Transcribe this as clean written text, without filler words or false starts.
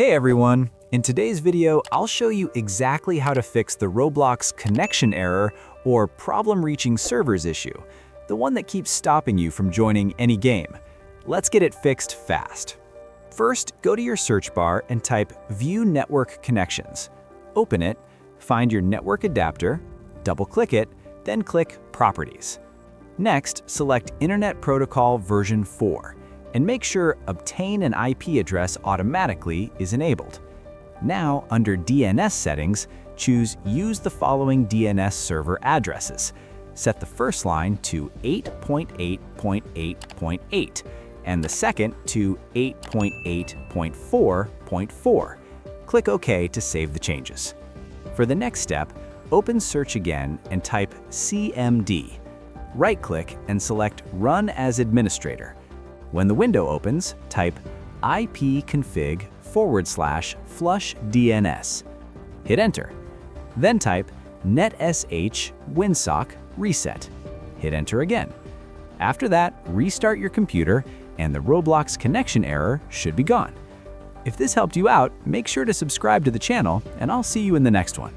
Hey everyone! In today's video, I'll show you exactly how to fix the Roblox connection error or problem reaching servers issue, the one that keeps stopping you from joining any game. Let's get it fixed fast. First, go to your search bar and type View Network Connections. Open it, find your network adapter, double-click it, then click Properties. Next, select Internet Protocol version 4, and make sure Obtain an IP address automatically is enabled. Now, under DNS settings, choose Use the following DNS server addresses. Set the first line to 8.8.8.8 and the second to 8.8.4.4. Click OK to save the changes. For the next step, open Search again and type CMD. Right-click and select Run as Administrator. When the window opens, type ipconfig/flush DNS. Hit Enter. Then type netsh winsock reset. Hit Enter again. After that, restart your computer and the Roblox connection error should be gone. If this helped you out, make sure to subscribe to the channel and I'll see you in the next one.